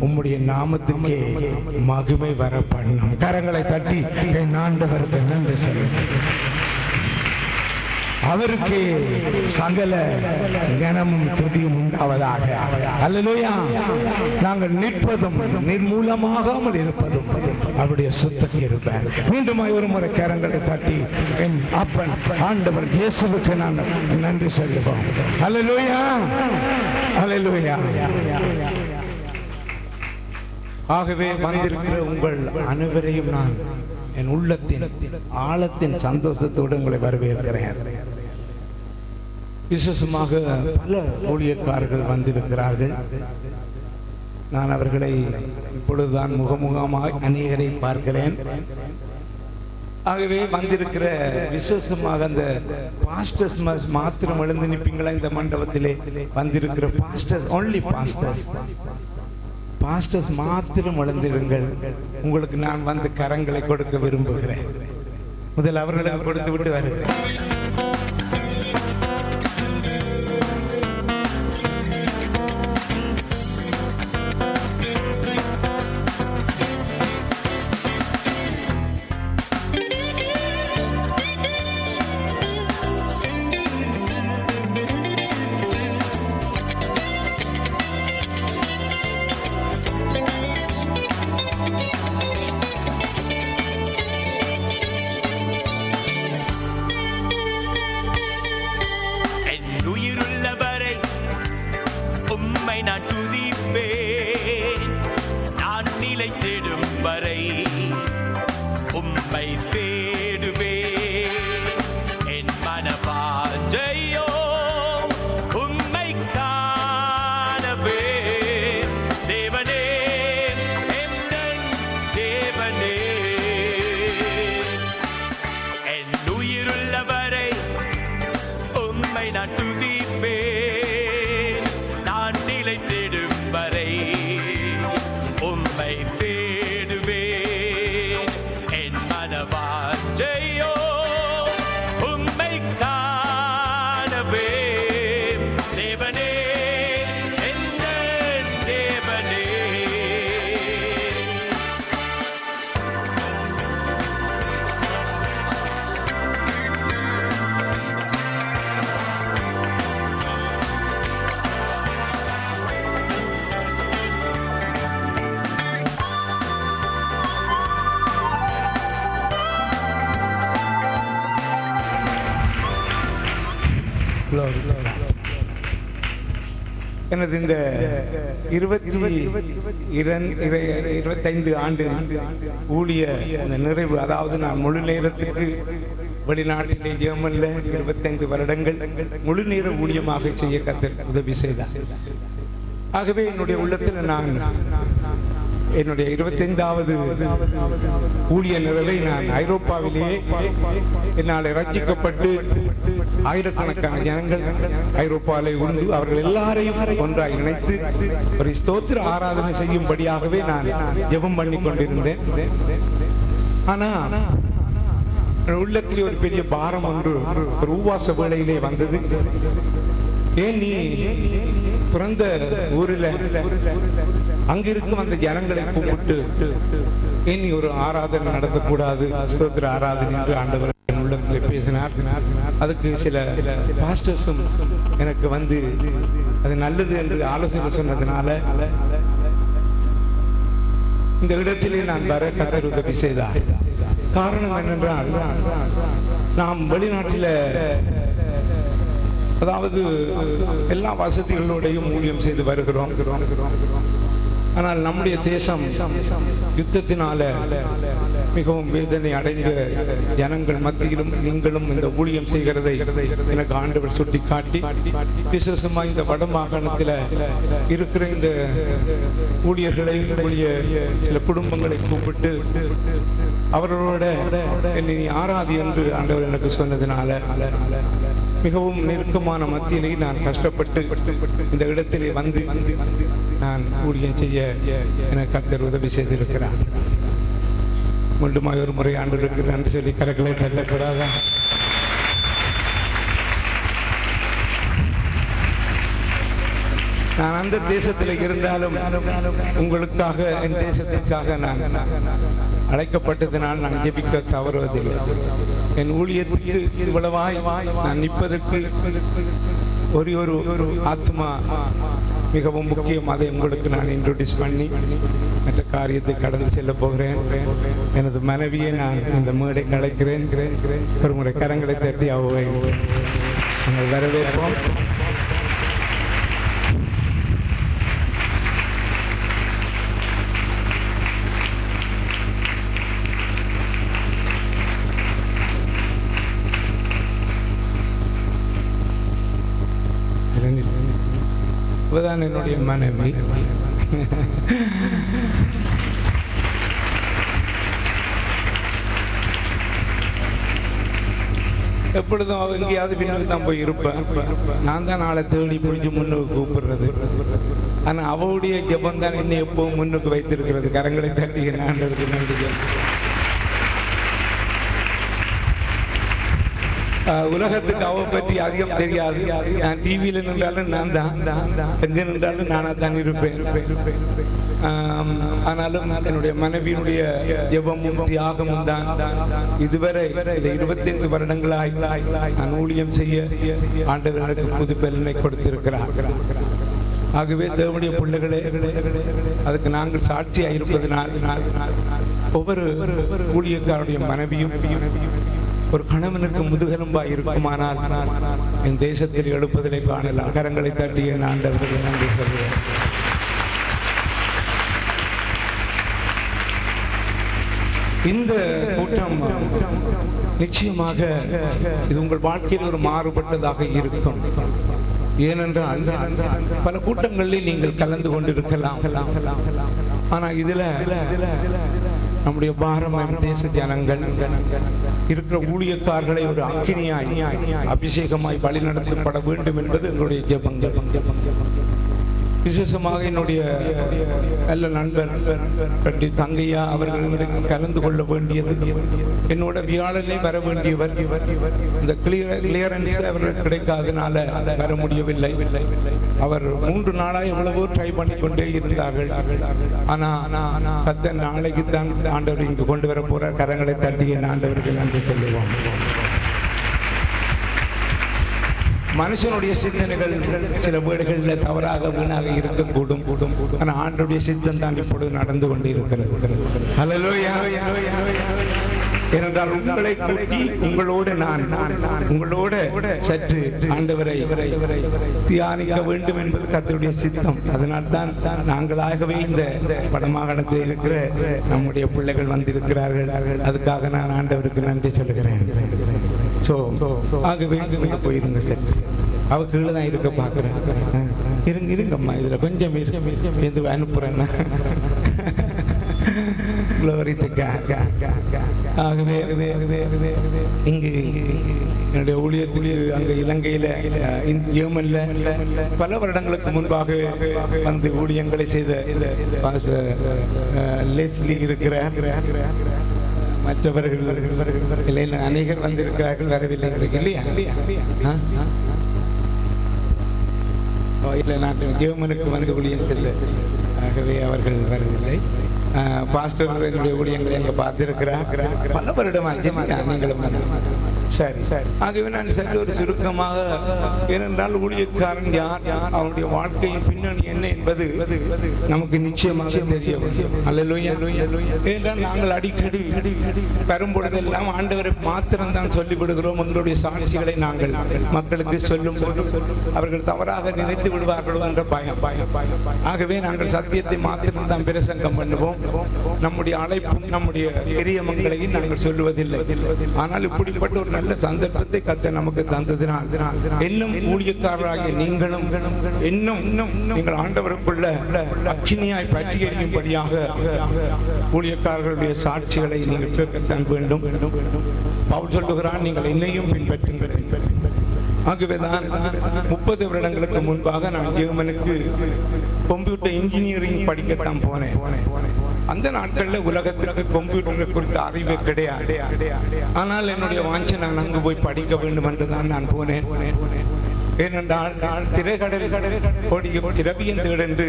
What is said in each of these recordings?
உம்முடைய நாமத்துக்கே மகிமை வர பண்ணும். கரங்களை தட்டி என் ஆண்டவருக்கு நன்றி சொல்லுங்கள். அவருக்கு சகல கனமும் துதியும் உண்டாவதாக. அல்லேலூயா. நாங்கள் நிற்பதும் நிர்மூலமாகாமல் இருப்பதும் அவருடைய சுத்தம் இருப்பேன். மீண்டும் ஒரு முறை கரங்களை தட்டி என் அப்பன் ஆண்டவர் இயேசுவுக்கு நான் நன்றி சொல்லுவோம். அல்லேலூயா, அல்லேலூயா. ஆகவே வந்திருக்கிற உங்கள் அனைவரையும் நான் என் உள்ளத்தின் ஆழத்தின் சந்தோஷத்தோடு உங்களை வரவேற்கிறேன். விசேஷமாக பல ஊழியக்காரர்கள் வந்திருக்கிறார்கள். நான் அவர்களை இப்பொழுதுதான் முகமுகமாய் அநேகரை பார்க்கிறேன். ஆகவே வந்திருக்கிற விசேஷமாக அந்த பாஸ்டர்ஸ் மாத்திரம் எழுந்து நிற்பீங்களா? இந்த மண்டபத்திலே வந்திருக்கிற பாஸ்டர்ஸ், ஒன்லி பாஸ்டர்ஸ் மாத்திரம் எழுந்திருங்கள். உங்களுக்கு நான் வந்து கரங்களை கொடுக்க விரும்புகிறேன். முதல் அவர்களுக்கு கொடுத்து விட்டு வருகிறேன். நான் துதிப்பேன், நான் நிலை தேடும் வரை உம்மை தேடுவேன். என் மனவாஞ்சையோ உம்மை காணவே. தேவனே, எந்தன் தேவனே, என் உயிருள்ளவரை உம்மை நான் துதிப்பேன். தேடும் வரை உம்மை தேடுவேன். என் மனவாஞ்சையோ உம்மை காணவே. தேவனே, எந்தன் தேவனே, எனது இந்த 25 ஆண்டு ஊழிய நிறைவு, அதாவது நான் முழு நேரத்துக்கு வெளிநாட்டிலே ஜெர்மன்ல 25 வருடங்கள் முழு நேர ஊழியமாக செய்ய கர்த்தர் உதவி செய்தார். ஆகவே என்னுடைய உள்ளத்தில் நான் என்னுடைய 25வது ஊழிய நிறைவை நான் ஐரோப்பாவிலேயே என்னால் ரட்சிக்கப்பட்டு ஆயிரக்கணக்கான ஜனங்கள் ஐரோப்பாவிலே உண்டு அவர்கள் எல்லாரையும் ஒன்றாக இணைத்து ஒரு ஸ்தோத்திர ஆராதனை செய்யும்படியாகவே நான் ஜெபம் பண்ணி கொண்டிருந்தேன். ஆனா உள்ளத்திலே ஒரு பெரிய பாரம் ஒன்று ஒரு உபவாச வேளையிலே வந்தது. ஏன் நீ பிறந்த ஊரில் அங்கிருக்கும் அந்த ஜனங்களை கூப்பிட்டு ஏன் நீ ஒரு ஆராதனை நடத்தக்கூடாது, ஸ்தோத்திர ஆராதனை என்று ஆண்டவர் உள்ளத்தில் பேசினார். அதுக்கு சில பாஸ்டர்ஸும் எனக்கு வந்து அது நல்லது என்று ஆலோசனை சொன்னதுனால இந்த இடத்திலே நான் வர கர்த்தர் உதவி செய்தார். காரணம் என்னென்றால், நாம் வெளிநாட்டில் அதாவது எல்லா வசதிகளோடையும் ஊழியம் செய்து வருகிறோம். ஆனால் நம்முடைய தேசம் யுத்தத்தினால மிகவும் வேதனை அடைந்த ஜனங்கள் மத்தியிலும் நீங்களும் இந்த ஊழியம் செய்கிறதை எனக்கு ஆண்டவர் சுட்டி காட்டி, விசேஷமா இந்த வட மாகாணத்தில் இருக்கிற இந்த ஊழியர்களை, சில குடும்பங்களை கூப்பிட்டு அவர்களோட என்னை ஆராதி என்று ஆண்டவர் எனக்கு சொன்னதுனால மிகவும் நெருக்கமான மத்தியிலே நான் கஷ்டப்பட்டு இந்த இடத்திலே வந்து நான் ஊழியம் செய்ய எனக்கு கர்த்தர் உதவி செய்திருக்கிறார். மீண்டும் ஒரு முறை ஆண்டவருக்கு நன்றி சொல்லி கரங்களை தட்டக்கூடாதா? நான் அந்த தேசத்தில் இருந்தாலும் உங்களுக்காக, என் தேசத்திற்காக நான் அழைக்கப்பட்டதினால் நான் ஜெபிக்க தவறுவதில்லை. என் ஊழியத்துக்கு இவ்வளவாய் நான் நிற்பதற்கு ஒரு ஆத்மா மிகவும் முக்கியம். அதை உங்களுக்கு நான் இன்ட்ரோடியூஸ் பண்ணி மற்ற காரியத்தை கடந்து செல்ல போகிறேன். எனது மனைவியை நான் இந்த மேடைக்கு அழைக்கிறேன். ஒரு முறை கரங்களை தட்டி அவை நாங்கள் வரவேற்போம். இப்பதான் என்னுடைய மனைவி. எப்பொழுதும் அவ எங்கேயாவது பின்னுக்கு தான் போய் இருப்பேன். நான் தான் நாளை தேடி பிடிச்சி முன்னுக்கு கூப்பிடுறது. ஆனா அவளுடைய ஜெபம் தான் என்னை எப்பவும் முன்னுக்கு வைத்திருக்கிறது. கரங்களை தட்டி ஆண்டவருக்கு நன்றி. உலகத்துக்கு அவ பற்றி அதிகம் தெரியாது. நான் டிவியில நின்றாலும் நான் தான், எங்க நின்றாலும் நானா தான் இருப்பேன். ஆனாலும் என்னுடைய மனைவியினுடைய ஜெபமும் தியாகமும் தான் இதுவரை 25 வருடங்களாய் நான் ஊழியம் செய்ய ஆண்டவர் எனக்கு புது பலனை கொடுத்திருக்கிறார். ஆகவே தேவனுடைய பிள்ளைகளே, அதுக்கு நாங்கள் சாட்சியாக இருப்பதனால் ஒவ்வொரு ஊழியக்காருடைய மனைவியும் ஒரு கணவனுக்கு முதுகெலும்பாய் இருக்குமானால் என் தேசத்தில் எழுப்பதிலே காணலாம். கரங்களை தட்டி என் ஆண்டவருக்கு நன்றி சொல்கிறேன். இந்த கூட்டம் நிச்சயமாக இது உங்கள் வாழ்க்கையில் ஒரு மாறுபட்டதாக இருக்கும். ஏனென்றால் பல கூட்டங்களில் நீங்கள் கலந்து கொண்டிருக்கலாம். ஆனா இதுல நம்முடைய பாரத தேச ஜனங்கள் இருக்கிற ஊழியக்காரர்களை ஒரு அக்கினியாய் அபிஷேகமாய் வழிநடத்தப்பட வேண்டும் என்பது எங்களுடைய ஜெபங்கள். விசேஷமாக என்னுடைய நல்ல நண்பர் தங்கையா அவர்களுக்கு கலந்து கொள்ள வேண்டியது, என்னோட வியாழனை வர வேண்டியவர். இந்த கிளியரன்ஸ் அவர்களுக்கு கிடைக்காதனால வர முடியவில்லை. அவர் 3 நாளாக எவ்வளவோ ட்ரை பண்ணி கொண்டே இருந்தார்கள். ஆனா கர்த்தர் நாளைக்கு தான் ஆண்டவர் இங்கு கொண்டு வர போறார். கரங்களை தட்டி என் ஆண்டவருக்கு நன்றி சொல்லுவோம். மனுஷனுடைய சிந்தனைகள் சில வீடுகளில் தவறாக வீணாக இருக்கக்கூடும். ஆனா ஆண்டவருடைய சித்தம் தான் இப்பொழுது நடந்து கொண்டிருக்கிறது. ஹல்லேலூயா. ஏனென்றால் உங்களை கூட்டி உங்களோடு நான் சற்று ஆண்டவரை தியானிக்க வேண்டும் என்பது கர்த்தருடைய சித்தம். அதனால் தான் நாங்களாகவே இந்த வடமாகாணத்தில் இருக்கிற நம்முடைய பிள்ளைகள் வந்திருக்கிறார்கள். அதுக்காக நான் ஆண்டவருக்கு நன்றி சொல்லுகிறேன். ஆகவே போயிருங்க சார். அவ கீழே தான் இருக்க பார்க்குறேன். இருங்கம்மா, இதுல கொஞ்சம் எது அனுப்புறேன்னா. ஆகவே இங்கு என்னுடைய ஊழியத்துக்கு அங்க இலங்கையில யேமன்ல பல வருடங்களுக்கு முன்பாக வந்து ஊழியங்களை செய்த லெஸ்லி இருக்கிற மற்றவர்கள் அநேகர் வந்திருக்கிறார்கள். வரவில்லை இல்லையா? இல்லை, நான் ஜெர்மனுக்கு வந்து ஊழியம் செல்ல. ஆகவே அவர்கள் வரவில்லை. பாஸ்டர் என்னுடைய ஊழியங்களை அங்கே பார்த்திருக்கிறார். பல வருடமாச்சு நீங்களும். சரி சரி. ஆகவே நான் சரி ஒரு சுருக்கமாக, ஏனென்றால் ஊழியக்காரன் யார், அவனுடைய வாழ்க்கையின் பின்னணி என்ன என்பது நமக்கு நிச்சயமாக தெரிய வேண்டும். அல்லேலூயா. ஏனென்றால் நாங்கள் அடிக்கடி வரும்பொழுதெல்லாம் ஆண்டவரை மாத்திரம்தான் சொல்லிவிடுகிறோம். உங்களுடைய சாட்சிகளை நாங்கள் மக்களுக்கு சொல்லும் அவர்கள் தவறாக நினைத்து விடுவார்களோ என்ற பயம். ஆகவே நாங்கள் சத்தியத்தை மாத்திரம்தான் பிரசங்கம் பண்ணுவோம். நம்முடைய அழைப்பும் நம்முடைய பெரியமங்களையும் நாங்கள் சொல்லுவதில்லை. ஆனால் இப்படிப்பட்ட ஒரு நல்ல சந்தர்ப்பத்தை கர்த்தர் நமக்கு தந்ததினால் இன்னும் ஊழியக்காரராகிய நீங்களும் இன்னும் நீங்கள் ஆண்டவருக்குள்ள அக்கினியாய் பற்றி எறியும்படியாக ஊழியக்காரர்களுடைய சாட்சிகளை நீங்கள் கேட்கத்தான் வேண்டும். பவுல் சொல்லுகிறான், நீங்கள் என்னையும் பின்பற்றுங்கள். ஆகவேதான் 30 வருடங்களுக்கு முன்பாக நான் ஜெர்மனுக்கு கம்ப்யூட்டர் இன்ஜினியரிங் படிக்கத்தான் போனேன். அந்த நாட்களில் உலகத்திற்கு கம்ப்யூட்டர் குறித்த அறிவு கிடையாது. ஆனால் என்னுடைய வாஞ்சை நான் அங்கு போய் படிக்க வேண்டும் என்றுதான் நான் போனேன். ஏனென்றால் திரைக்கடல் ஓடியும் திரவியம் தேடென்று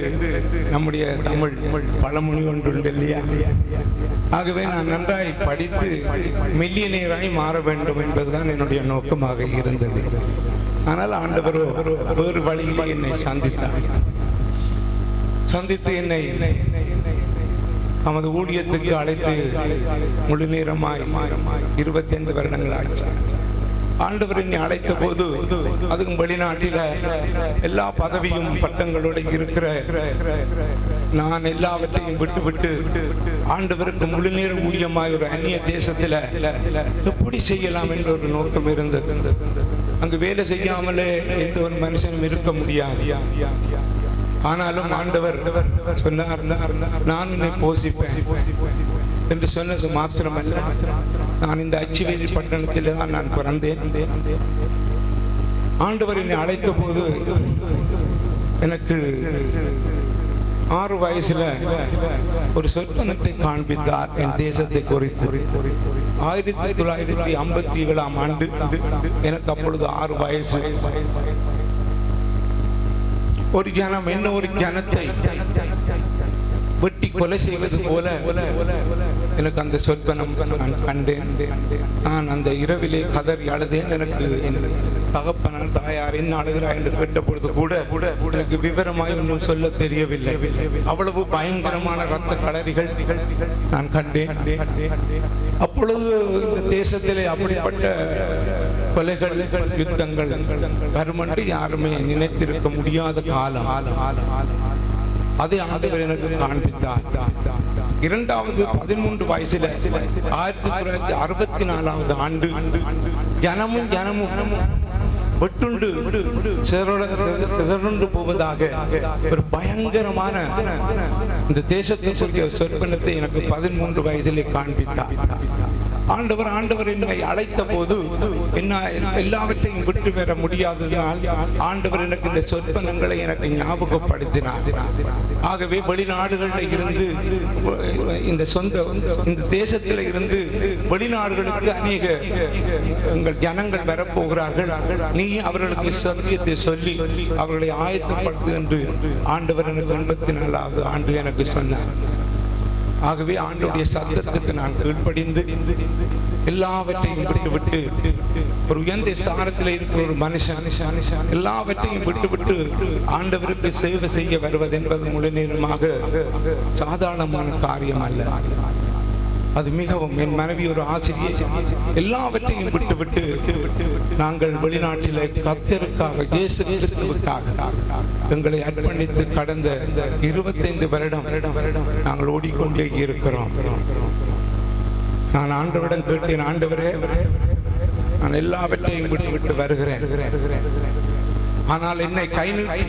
நம்முடைய தமிழ் பழமொழி ஒன்றுண்டு இல்லையா? ஆகவே நான் நன்றாய் படித்து மில்லியனராய் மாற வேண்டும் என்பதுதான் என்னுடைய நோக்கமாக இருந்தது. ஆனால் ஆண்டவரோ வேறு வழியிலே என்னை சந்தித்து என்னை நமது ஊழியத்துக்கு அழைத்து முழு நேரமாய் 25 வருடங்கள் ஆச்சு. ஆண்டவர் என்னை அழைத்த போது அதுவும் வெளிநாட்டில எல்லா பதவியும் பட்டங்களோடு இருக்கிற நான் எல்லாவற்றையும் விட்டு ஆண்டவருக்கு முழு நேர ஊழியமாய் ஒரு அந்நிய தேசத்துல எப்படி செய்யலாம் என்ற ஒரு நோக்கம் இருந்தது. அங்கு வேலை செய்யாமலே எந்த ஒரு மனுஷனும் இருக்க முடியாது. ஆனாலும் ஆண்டவர் சொன்னார், நான் உன்னை போஷிப்பேன் என்று சொன்னது மாத்திரமல்ல, நான் இந்த அச்சுவேலி பட்டணத்தில் தான் நான் பிறந்தேன். ஆண்டவர் என்னை அழைத்த போது எனக்கு 6 வயசுல ஒரு சொற்பனத்தை காண்பித்தார் என் தேசத்தை குறித்து. 1957ஆம் ஆண்டு எனக்கு அப்பொழுது 6 வயசு. ஒரு ஜனம் இன்னொரு ஜனத்தை வெட்டி கொலை செய்வது போல எனக்கு அந்த சொற்பனம் நான் கண்டேன். நான் அந்த இரவிலே கதறி அழுதேன். எனக்கு என் தகப்பனார் தாயார் என்ன அழுகிறார் என்று கேட்ட பொழுது கூட எனக்கு விவரமாய் ஒன்றும் சொல்ல தெரியவில்லை. அவ்வளவு பயங்கரமான இரத்த களரிகள் நான் கண்டேன். அப்பொழுது இந்த தேசத்திலே அப்படிப்பட்ட கொலைகள் யுத்தங்கள் வரும் என்று யாருமே நினைத்திருக்க முடியாத காலம். அதை ஆண்டவர் எனக்கு காண்பித்தார். இரண்டாவது 13 வயசுல 1964ஆம் ஆண்டு ஜனமும் வெட்டுண்டு சிதறுண்டு போவதாக ஒரு பயங்கரமான இந்த தேசத்திற்குரிய சொற்பனத்தை எனக்கு 13 வயதிலே காண்பித்தார். ஆண்டவர் என்னை அழைத்த போது என்ன எல்லாவற்றையும் விட்டு பெற முடியாததால் ஆண்டவர் எனக்கு இந்த சொற்பனங்களை எனக்கு ஞாபகப்படுத்தினார். ஆகவே வெளிநாடுகளில் இருந்து இந்த தேசத்தில் இருந்து வெளிநாடுகளுக்கு அநேக எங்கள் ஜனங்கள் வரப்போகிறார்கள். நீ அவர்களுக்கு சத்தியத்தை சொல்லி அவர்களை ஆயத்தப்படுத்து என்று ஆண்டவர் எனக்கு 84ஆவது ஆண்டு எனக்கு சொன்னார். ஆகவே ஆண்டவருடைய சத்தத்துக்கு நான் கீழ்ப்படிந்து எல்லாவற்றையும் விட்டு ஒரு உயர்ந்த ஸ்தானத்தில் இருக்கிற ஒரு மனுஷன் எல்லாவற்றையும் விட்டு ஆண்டவருக்கு சேவை செய்ய வருவது என்பது முழு நேரமாக சாதாரணமான காரியம் அல்ல. அது மிகவும், என் மனைவி ஒரு ஆசிரியர், எல்லாவற்றையும் விட்டு நாங்கள் வெளிநாட்டிலே கர்த்தருக்காக இயேசு கிறிஸ்துவுக்காக எங்களை அர்ப்பணித்து கடந்த 25 வருடம் நாங்கள் ஓடிக்கொண்டே இருக்கிறோம். நான் ஆண்டவரிடம் கேட்டேன், ஆண்டவரே நான் எல்லாவற்றையும் விட்டு வருகிறேன், ஆனால் என்னை கை நீட்டி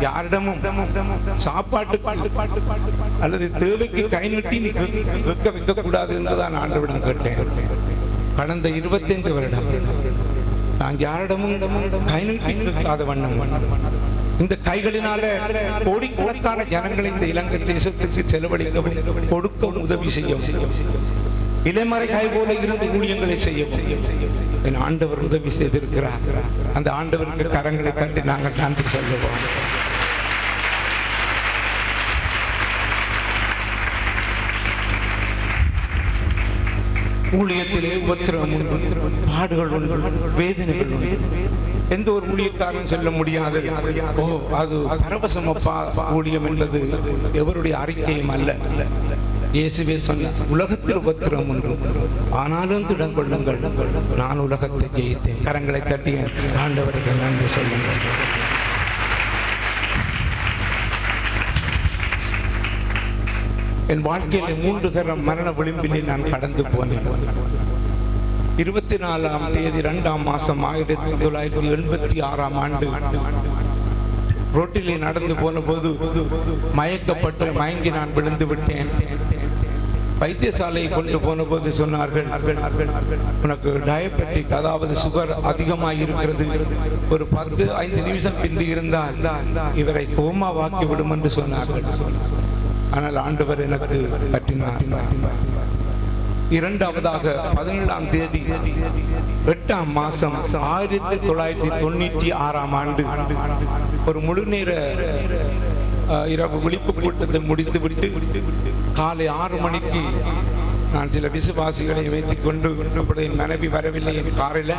யாரிடமும் சாப்பாட்டு அல்லது தேவைக்கு கை நீட்டி நீ வைக்க கூடாது என்றுதான் ஆண்டவரிடம் கேட்டேன். கடந்த 25 வருடம் நான் யாரிடமும் கை நீட்டி நிற்காத வண்ணம் இந்த கைகளினால கோடிக்கணக்கான ஜனங்களை இந்த இலங்கை தேசத்துக்கு செலவழிக்கவும் கொடுக்கவும் உதவி செய்யவும் இலைமறை கை போல இருந்து ஊழியங்களை செய்யவும் என் ஆண்டவர் உதவி செய்திருக்கிறார். அந்த ஆண்டவருக்கு கரங்களை தட்டி நாங்கள் நன்றி சொல்லுவோம். ஊழியத்திலே உபத்திரவம் உண்டு, பாடுகள் உண்டு, வேதனைகள் உண்டு. எந்த ஒரு ஊழியக்காரன் சொல்ல முடியாது, ஓ அது பரவசமப்பா ஊழியம் என்பது எவருடைய அறிக்கையும் அல்ல. இயேசுவே சொன்ன உலகத்தில் உபத்திரம் உண்டு, ஆனாலும் திடம் கொள்ளுங்கள், நான் உலகத்தை ஜெயித்தேன். கரங்களை தட்டி ஆண்டவருக்கு நன்றி சொல்லுங்கள். என் வாழ்க்கையில 3 தரம் மரண விளிம்பிலே நான் கடந்து போனேன். 24ஆம் தேதி 2ஆம் மாசம் 1986ஆம் ஆண்டு ரோட்டிலே நடந்து போன போது மயக்கப்பட்டு மயங்கி நான் விழுந்து விட்டேன். வைத்தியசாலையை கொண்டு போன போது சொன்னார்கள், உனக்கு டயபெட்டிக், அதாவது சுகர் அதிகமாக இருக்கிறது, ஒரு 10-5 நிமிஷம் பிந்தி இருந்தால் இவரை கோமாவாக்கி விடும் என்று சொன்னார்கள். ஆனால் ஆண்டவர் எனக்கு பற்றினார். இரண்டாவதாக 17ஆம் தேதி 8ஆம் மாசம் 1996ஆம் ஆண்டு ஒரு முழு நேர இரவு விழிப்பு கூட்டத்தை முடித்துவிட்டு காலை 6 மணிக்கு நான் சில விசுவாசிகளை வைத்துக் கொண்டு என் மனைவி வரவில்லை. என் காரில்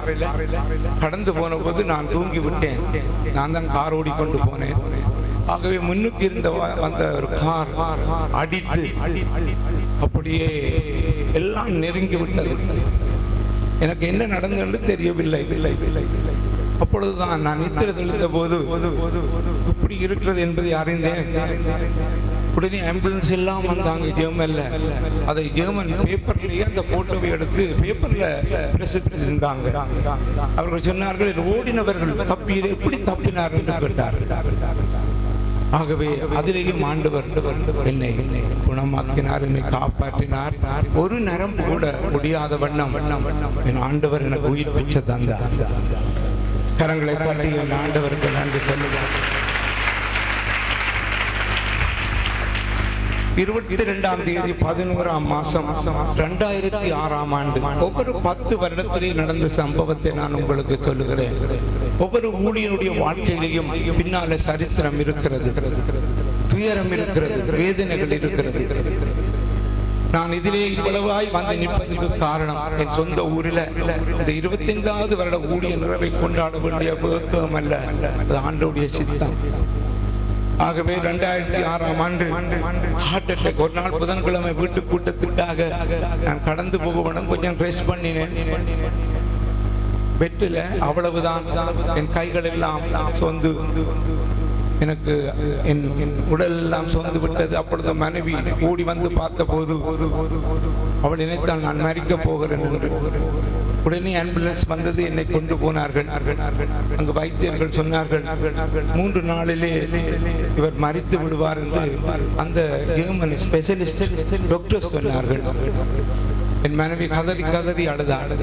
கடந்து போன போது நான் தூங்கி விட்டேன். நான் தான் கார் ஓடிக்கொண்டு போனேன். ஆகவே முன்னுக்கு இருந்த வந்த ஒரு கார் அடித்து அப்படியே எல்லாம் நெருங்கி விட்டது. எனக்கு என்ன நடந்தது தெரியவில்லை. அப்பொழுதுதான் நான் நித்திரை தெளித்த போது இப்படி இருக்கிறது என்பதை அறிந்தேன். உடனே ஆம்புலன்ஸ் எல்லாம் வந்தாங்க. ஜெர்மன்ல அதை ஜெர்மன் பேப்பர்லேயே அந்த போட்டோவை எடுத்து பேப்பர்ல பிரசித்திருந்தாங்க. அவர்கள் சொன்னார்கள், ஓடினவர்கள் தப்பீர் எப்படி தப்பினார் என்று கேட்டார்கள். ஆகவே அதிலேயும் ஆண்டவர் என்னை குணமாக்கினார், என்னை காப்பாற்றினார். ஒரு நரம்பு கூட முடியாத வண்ணம் என் ஆண்டவர் எனக்கு உயிர் பிச்சை தந்தார். கரங்களை தட்டி என் ஆண்டவருக்கு நன்றி சொல்லுவார். 22ஆம் தேதி 11ஆம் மாசம் 2006ஆம் ஆண்டு ஒவ்வொரு 10 வருடத்திலே நடந்த சம்பவத்தை நான் உங்களுக்கு சொல்லுகிறேன். ஒவ்வொரு ஊழியனுடைய வாழ்க்கையிலையும் பின்னால சரித்திரம் இருக்கிறது, துயரம் இருக்கிறது, வேதனைகள் இருக்கிறது. நான் இதிலே இவ்வளவாய் வந்து நிற்பதற்கு காரணம் என் சொந்த ஊரில் இந்த 25வது வருட ஊழிய நிறைவை கொண்டாட வேண்டிய வேக்கம் அல்ல, அது ஆண்டவருடைய சித்தம். ஆகவே 2006ஆம் ஆண்டு ஹார்ட் அட்டாக். ஒரு நாள் புதன்கிழமை வீட்டு கூட்டத்துக்காக நான் கடந்து போகணும், கொஞ்சம் ரெஸ்ட் பண்ணினேன் பெட்டில். அவ்வளவுதான், என் கைகள் எல்லாம் சொந்து, எனக்கு என் உடல் எல்லாம் சொந்து விட்டது. அப்பொழுது மனைவி ஓடி வந்து பார்த்த போது அவள் நினைத்தால் நான் மரிக்க போகிறேன் என்று. உடனே ஆம்புலன்ஸ் வந்தது, என்னை கொண்டு போனார்கள். அங்கு வைத்தியர்கள் சொன்னார்கள், 3 நாளிலே இவர் மரித்து விடுவார் என்று அந்த ஜெர்மன் ஸ்பெஷலிஸ்ட் டாக்டர் சொன்னார்கள். என் மனைவி கதறி கதறி அழுதாள்.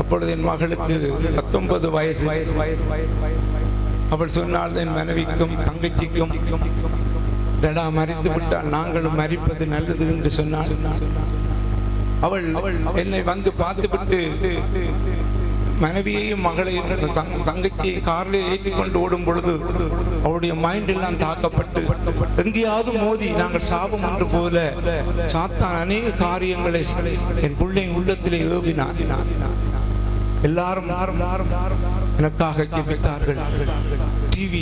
அப்பொழுது என் மகளுக்கு 19 வயசு. அவள் சொன்னால், என் மனைவிக்கும் தங்கச்சிக்கும் மரித்து விட்டால் நாங்களும் மரிப்பது நல்லது என்று சொன்னாள். அவள் என்னை வந்து பார்த்துவிட்டு மனைவியையும் மகளையும் தங்கச்சியை காரில் ஏற்றி கொண்டு ஓடும் பொழுது அவருடைய மைண்ட் எல்லாம் தாக்கப்பட்டு எங்கேயாவது மோதி நாங்கள் சாபம் என்று போல சாத்தான் அநேக காரியங்களை என் பிள்ளையின் உள்ளத்திலே ஏவினார். எல்லாரும் எனக்காக ஜெபித்தார்கள். டிவி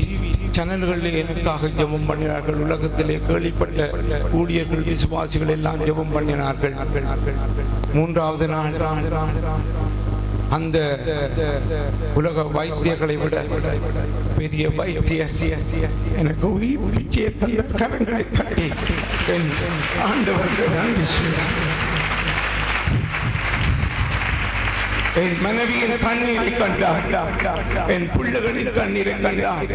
சேனல்களில் எனக்காக ஜெபம் பண்ணினார்கள். உலகத்திலே கேள்விப்பட்ட ஊழியர்கள், விசுவாசிகள் எல்லாம் ஜெபம் பண்ணினார்கள். 3வது நாள் அந்த உலக வைத்தியர்களை விட பெரிய வைத்தியர் எனக்கு உயிர் பிச்சையை தந்த கரங்களை தட்டி என் ஆண்டவருக்கு நன்றி சொல்லுங்கள். என் மனைவியின் கண்ணீரை கண்டார், என் பிள்ளைகளின் கண்ணீரை கண்டார்,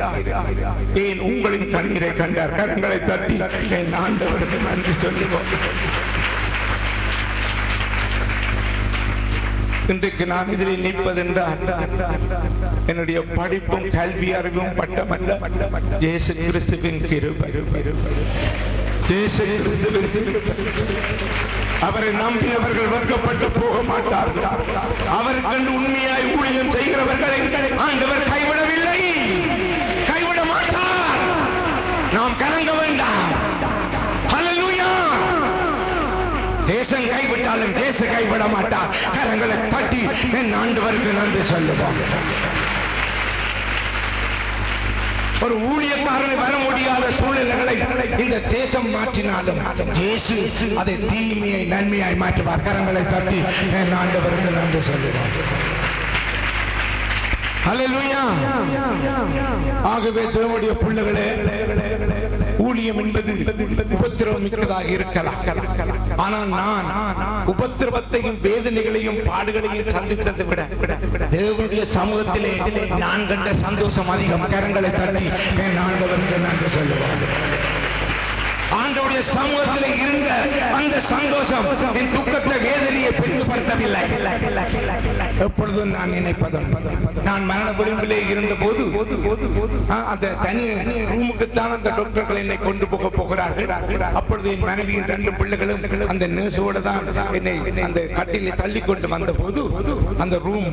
ஏன் உங்களின் கண்ணீரை கண்டார். கரங்களை தட்டி என் ஆண்டவருக்கு நன்றி சொல்லுவோம். இன்றைக்கு நான் இதில் நிற்பதென்றால் என்னுடைய படிப்பும் கல்வி அறிவும் பட்டமல்ல, இயேசு கிறிஸ்துவின் கிருபை. இயேசு கிறிஸ்துவின் கிருபை. அவரை நம்பியவர்கள் வெட்கப்பட்டு போக மாட்டார்கள். அவருக்கு உண்மையாய் ஊழியம் செய்கிறவர்களை ஆண்டவர் கைவிடவில்லை, கைவிட மாட்டார். நாம் கலங்க வேண்டாம். ஹல்லேலூயா. தேசம் கைவிட்டாலும் தேச கைவிட மாட்டார். கரங்களை தட்டி என் ஆண்டவருக்கு நன்றி சொல்லுவோம். ஒரு ஊழியக்காரனை வர முடியாத சூழ்நிலைகளை இந்த தேசம் மாற்றினாலும் இயேசு அதை தீமையை நன்மையாய் மாற்றுவார். கரங்களை தட்டி என் ஆண்டவருக்கு நன்றி சொல்லுவார். ஹல்லேலூயா. ஆகவே தேவனுடைய பிள்ளைகளே, ஊழியம் என்பது உபத்திரவம் மிக்கதாக இருக்கலாம். ஆனால் நான் உபத்திரவத்தையும் வேதனைகளையும் பாடுகளையும் சந்தித்ததை விட தேவனுடைய சமூகத்திலே நான் கண்ட சந்தோஷம் அதிகம். கரங்களை தட்டி என் ஆண்டவருக்கு நன்றி சொல்லுவார். ஆண்டவர் ஆண்டவருடைய சமூகத்தில் இருந்த அந்த சந்தோஷம் என் துக்கத்தை வேதனையை பெரிதுபடுத்தவில்லை. எப்பொழுதும் நான் நினைப்பதும், நான் மரண விளிம்பிலே இருந்த போது அந்த தனி ரூமுக்குத்தான் அந்த டாக்டர்கள் என்னை கொண்டு போக போகிறார்கள். அப்பொழுது என் மனைவியின் 2 பிள்ளைகளும் அந்த நர்ஸோட தான் என்னை அந்த கட்டிலை தள்ளி கொண்டு வந்த போது அந்த ரூம்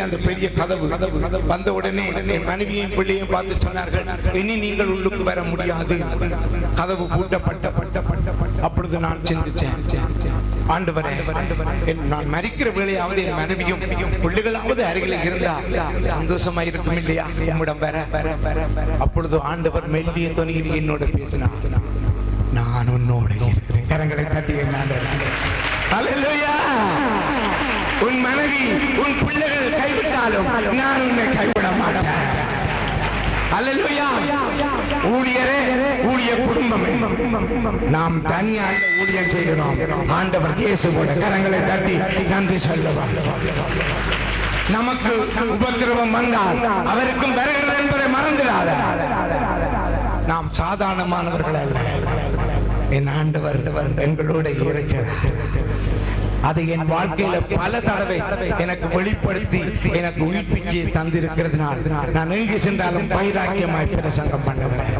அந்த பெரிய கதவு வந்த உடனே என் மனைவியின் பிள்ளையும் பார்த்து சொன்னார்கள், இனி நீங்கள் உள்ளுக்கு வர முடியாது, கதவு பூட்டப்பட்ட. அப்பொழுது நான் சிந்தித்தேன், ஆண்டவரே, நான் மரிக்கிற வேளையாவது என் மனைவியும் பிள்ளைகளாவது அருகில் இருந்தா சந்தோஷமா இருக்கும் இல்லையா உம்மிடம் வர. அப்பொழுது ஆண்டவர் மெல்லிய தொனியில் என்னோட பேசினார், நான் உன்னோட இருக்கிறேன். கரங்களை தட்டி அல்லேலூயா. உன் மனைவி உன் பிள்ளைகள் கைவிட்டாலும் நான் உன்னை கைவிட மாட்டேன். அல்லேலூயா. ஊழியரே, ஊழிய குடும்பமே, நாம் தனியாக ஊழியம் செய்கிறோம். ஆண்டவர் இயேசுவோட கரங்களை தட்டி நன்றி சொல்லுவோம். நமக்கு உபத்திரவம் வந்தால் அவருக்கும் வருகிறது என்பதை மறந்துடாத. நாம் சாதாரணமானவர்கள் அல்ல. என் ஆண்டவர் எங்களோட இருக்கிறார். அதை என் வாழ்க்கையில பல தடவை எனக்கு வெளிப்படுத்தி எனக்கு உயிர்ப்பிச்சு தந்திருக்கிறதுனால் நான் எங்கு சென்றாலும் பைராக்கியமாய் பிரசங்கம் பண்ணுகிறேன்.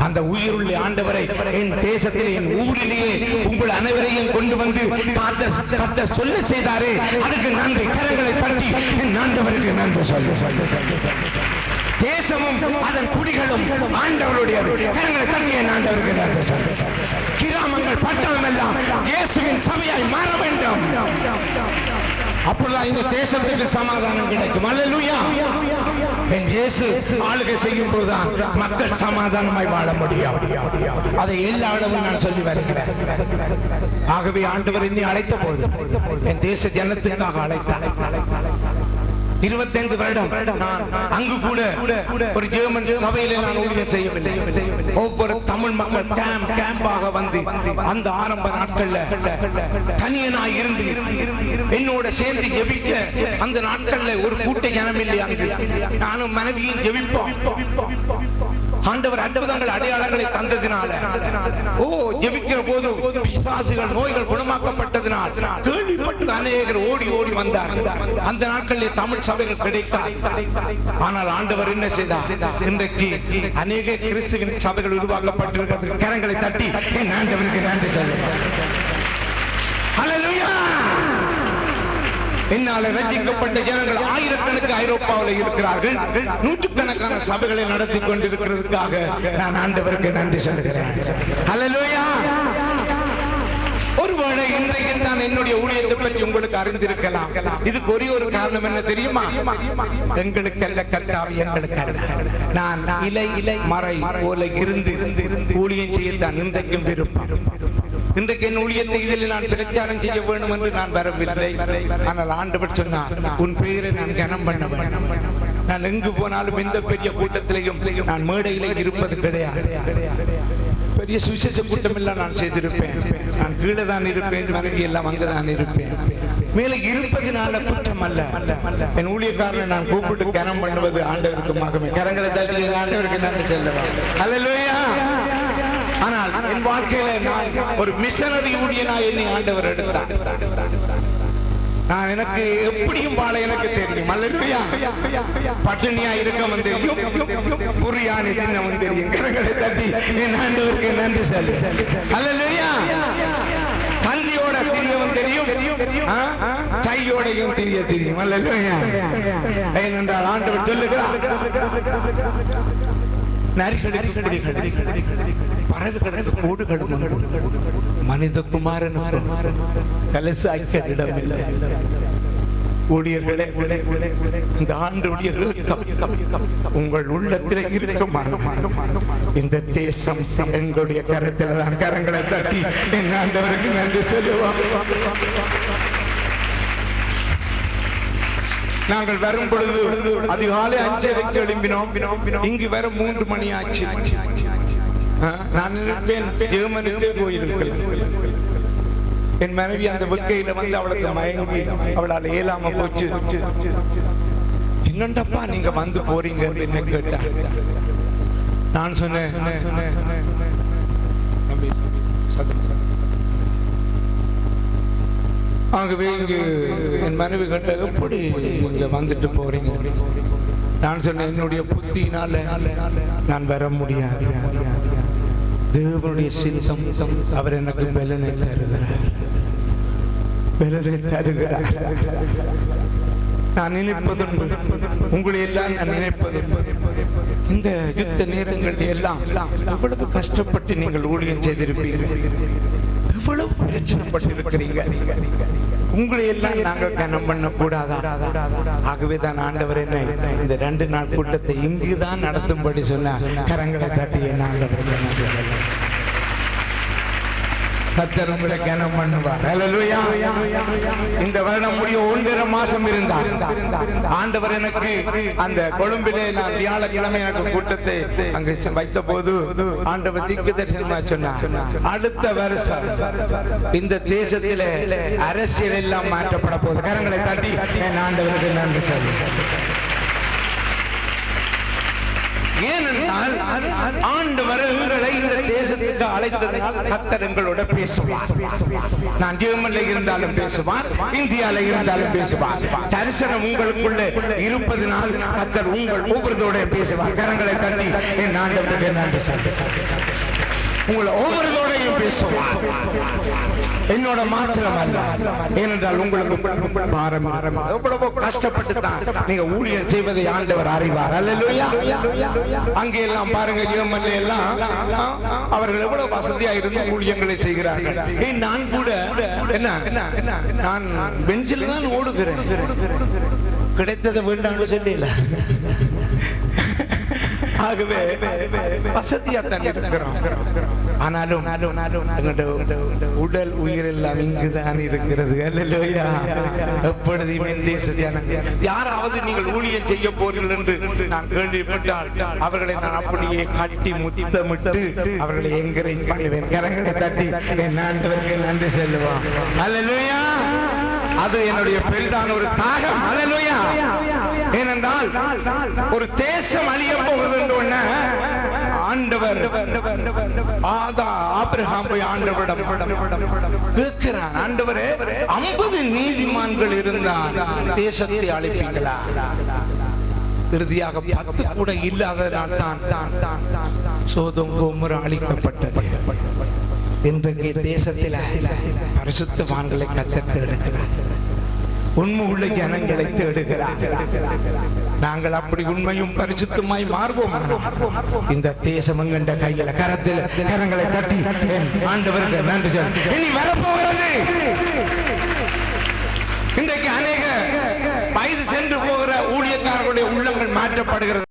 அந்த உயிருள்ள ஆண்டவரை என் தேசத்தில் என் ஊரிலேயே உங்கள் அனைவரையும் கொண்டு வந்து கர்த்தர் சொல்ல செய்தாரே, அதுக்கு நன்றி. கரங்களை தட்டி என் ஆண்டவருக்கு நன்றி சொல்லு. தேசமும் அதன் குடிகளும் ஆண்டவருடையது. கரங்களை தட்டி என் ஆண்டவருக்கு நன்றி சொல்லு. கிராமங்கள் பட்டணம் எல்லாம் இயேசுவின் சபையாய் மாற வேண்டும். அப்பொழுது இந்த தேசத்துக்கு சமாதானம் கிடைக்கும். அல்லேலூயா. இயேசு ஆளுகை செய்யும் போதுதான் மக்கள் சமாதானமாய் வாழ முடியும். அதை எல்லா இடமும் நான் சொல்லி வருகிறேன். ஆகவே ஆண்டவர் என்னை அழைத்த போது என் தேச ஜனத்துக்காக அழைத்தார். 25 வருடம் நான் அங்கு கூட ஒரு ஜெர்மன் சபையிலே நான் ஊழியம் செய்யவில்லை. ஒவ்வொரு தமிழ் மக்கள் கேம்பாக வந்து அந்த ஆரம்ப நாட்கள்ல தனியனாய் இருந்து என்னோட சேர்ந்து ஜெபிக்க அந்த நாட்கள்ல ஒரு கூட்ட ஜனம் இல்லை. அங்கு நானும் மனைவியும் ஜெபிப்போம். ஆண்டவர் அற்புதங்கள் அடையாளங்களை தந்ததினால ஜெபிக்கிற போது பிசாசுகள் நோய்கள் குணமாக்கப்பட்டதினால் கேள்விப்பட்டு அநேகர் ஓடி ஓடி வந்தார்கள். அந்த நாட்களிலே தமிழ் சபைகள் கிடைத்தார். ஆனால் ஆண்டவர் என்ன செய்தார்? இன்றைக்கு அநேக கிறிஸ்துவின் சபைகள் உருவாக்கப்பட்டிருக்கிறது. கரங்களை தட்டி என் ஆண்டவருக்கு நன்றி சொல்லுங்கள். ஹல்லேலூயா. என்னால ரட்சிக்கப்பட்ட ஜனங்கள் ஆயிரக்கணக்கு ஐரோப்பாவில் இருக்கிறார்கள். நூற்றுக்கணக்கான சபைகளை நடத்தி கொண்டிருக்கிறதுக்காக நான் ஆண்டவருக்கு நன்றி சொல்லுகிறேன். ஹல்லேலூயா. ஒருவேளை இன்றைக்கு தான் என்னுடைய ஊழியத்தை பற்றி உங்களுக்கு அறிந்திருக்கலாம். இதுக்கு ஒரே ஒரு காரணம் என்ன தெரியுமா? எங்களுக்கு அல்ல, கர்த்தாவே எங்களுக்கு அல்ல. நான் இலை மறை போல இருந்து ஊழியம் செய்யத்தான் இன்றைக்கும் விருப்பம். இன்றைக்கு என் ஊழியத்தை இதில் நான் பிரச்சாரம் செய்ய வேண்டும் என்று நான் வரவில்லை. ஆனால் ஆண்டவர் சொன்னார், உன் பெயரை நான் கனம் பண்ண வேண்டும். நான் எங்கு போனாலும் எந்த பெரிய கூட்டத்திலையும் நான் மேடையிலே இருப்பது கிடையாது. பெரிய சுவிசேஷ கூட்டம் எல்லாம் நான் செய்திருப்பேன். நான் கீழே தான் இருப்பேன், மனைவி எல்லாம் அங்கதான் இருப்பேன். மேலே இருப்பதினால குற்றம் அல்ல. என் ஊழியக்காரனை நான் கூப்பிட்டு கனம் பண்ணுவது ஆண்டவருக்கு மகிமை. கரங்களை தட்டி ஆண்டவருக்கு நன்றி சொல்லவா. அல்லேலூயா. ஆனால் என் வாழ்க்கையில நான் ஒரு மிஷனரி ஊழியனா என்னை ஆண்டவர் எடுத்தார். நான் எனக்கு எப்படியும் வாழ எனக்கு தெரியும். அல்லேலூயா. பட்டினியா இருக்கவும் தெரியும், புரியாணி தின்னவும் தெரியும். கரங்களை தட்டி என் ஆண்டவருக்கு நன்றி சொல்லு. அல்லேலூயா. கந்தியோட திரியவும் தெரியும், கையோடையும் தெரிய தெரியும். அல்லேலூயா. ஏனென்றால் ஆண்டவர் சொல்லுகிறார், நரிகளுக்கு குடிகள், பறவைகளுக்கு கூடுகளும், மனித குமாரனுக்கு கலசாய்க்க இடமில்லை. ஊழியர்களே, இந்த ஆண்டுடைய உங்கள் உள்ளத்தில் இருக்குமா? இந்த தேசம் எங்களுடைய கரத்தில் தான். கரங்களை தட்டி என் ஆண்டவருக்கு நன்றி சொல்லுவோம். நாங்கள் வரும் பொழுது அதிகாலை 5:30 எழும்பினோம். இங்கு வர 3 மணி ஆச்சு. நான் நினைப்பேன் ஜெர்மனிக்கே போயிருக்கிறேன். என் மனைவி அந்த வெக்கையில வந்து அவளுக்கு மயங்கி அவளால் இயலாம போச்சு. என்னண்டப்பா நீங்க வந்து போறீங்க என்ன கேட்டா, நான் சொன்னேன், ஆகவே இங்கு என் மனைவி கிட்ட எப்படி நீங்க வந்துட்டு போறீங்க? நான் சொன்னேன், என்னுடைய புத்தியினால நான் வர முடியாது. தேவனுடைய சித்தம், அவர் எனக்கு பலனை தருகிறார், பலனை தருகிறார். நான் நினைப்பதுண்டு, உங்களை எல்லாம் நான் நினைப்பதுண்டு, இந்த யுத்த நேரங்கள் எல்லாம் எவ்வளவு கஷ்டப்பட்டு நீங்கள் ஊழியம் செய்திருப்பீர்கள், எவ்வளவு பிரச்சனைப்பட்டிருக்கிறீங்க. உங்களை எல்லாம் நாங்கள் கனம் பண்ண கூடாதா? ஆகவேதான் ஆண்டவர் என்ன இந்த 2 நாள் கூட்டத்தை இங்குதான் நடத்தும்படி சொன்னார். கரங்களை தட்டிய ஆண்டவர் கர்த்தர் உங்களை கனம் பண்ணுவார். ஹல்லேலூயா. இந்த வருடம் முடிய 1.5 மாசம் இருந்தார் ஆண்டவர் எனக்கு அந்த கொழும்பிலே. நான் வியாழக்கிழமை எனக்கு கூட்டத்தை அங்கு வைத்த போது ஆண்டவர் தீர்க்க தரிசனமா சொன்னார், அடுத்த வருஷம் இந்த தேசத்திலே அரசியல் எல்லாம் மாற்றப்பட போகுது. கரங்களை தட்டி என் ஆண்டவருக்கு நன்றி சொல்லு. ஏனென்றால் ஆண்டவர் எங்களை இந்த தேசத்துக்கு அழைத்ததால் கர்த்தர் எங்களோட பேசுவார். நான் ஜெர்மனில இருந்தாலும் பேசுவார், இந்தியால இருந்தாலும் பேசுவார். தரிசனம் உங்களுக்குள்ள இருப்பதனால் கர்த்தர் உங்கள் ஒவ்வொருத்தோட பேசுவார். கரங்களை தட்டி என் ஆண்டவருக்கு நன்றி சொல்லு. உங்களை ஒவ்வொருத்தோடையும் பேசுவார், என்னோட மாத்திரம் அல்ல. ஏனென்றால் உங்களுக்கு பாரம் எவ்வளவோ கஷ்டப்பட்டு தான் நீங்க ஊழியம் செய்வதை ஆண்டவர் அறிவார். அல்லேலூயா. அங்கே எல்லாம் பாருங்க, ஜெர்மனில எல்லாம் அவர்கள் எவ்வளவு வசதியா இருந்து ஊழியங்களை செய்கிறார்கள். நான் கூட என்ன, நான் பெஞ்சில் தான் ஓடுகிறேன், கிடைத்ததை வேண்டாம்னு சொல்லல. ஆகவே வசதியா தான் இருக்கிறோம். ஆனாலும் உடல் உயிர் எல்லாம் இங்குதான் இருக்கிறது. அல்லேலூயா. எப்பொழுதுமே தேச ஜனங்கள் யாராவது நீங்கள் ஊழியம் செய்ய போறீர்கள் என்று நான் கேள்விப்பட்டால் அவர்களை நான் அப்படியே கட்டி முத்தமிட்டு அவர்களை என்கரேஜ் பண்ணுவேன். கரங்களை தட்டி என் ஆண்டவருக்கு நன்றி சொல்லுவான். அல்லேலூயா. அது என்னுடைய பெரிதான ஒரு தாகம். அல்லேலூயா. ஏனென்றால் ஒரு தேசம் அழிய போகிறது என்று ஆண்டவர் ஆபிரகாம் போய் ஆண்டவரிடம் கேட்கிறான், ஆண்டவரே 50 நீதிமான்கள் இருந்தால் தேசத்தை அழிப்பீங்களா? இறுதியாக 10 கூட இல்லாததால் தான் சோதோம் கோமோரா அழிக்கப்பட்டது. இன்றைக்கு தேசத்தில் பரிசுத்தவான்களை கர்த்தர் தேடுகிறார், உண்மை உள்ள ஜனங்களை தேடுகிறார். நாங்கள் அப்படி உண்மையும் பரிசுத்தமாய் மாறுவோம். இந்த தேசம் எங்கண்ட கையில கரத்தில் கரங்களை தட்டி ஆண்டவருக்கு நன்றி சொல்லி இனி வரப்போகிறது. இன்றைக்கு அநேக வயது சென்று போகிற ஊழியக்காரர்களுடைய உள்ளங்கள் மாற்றப்படுகிறது.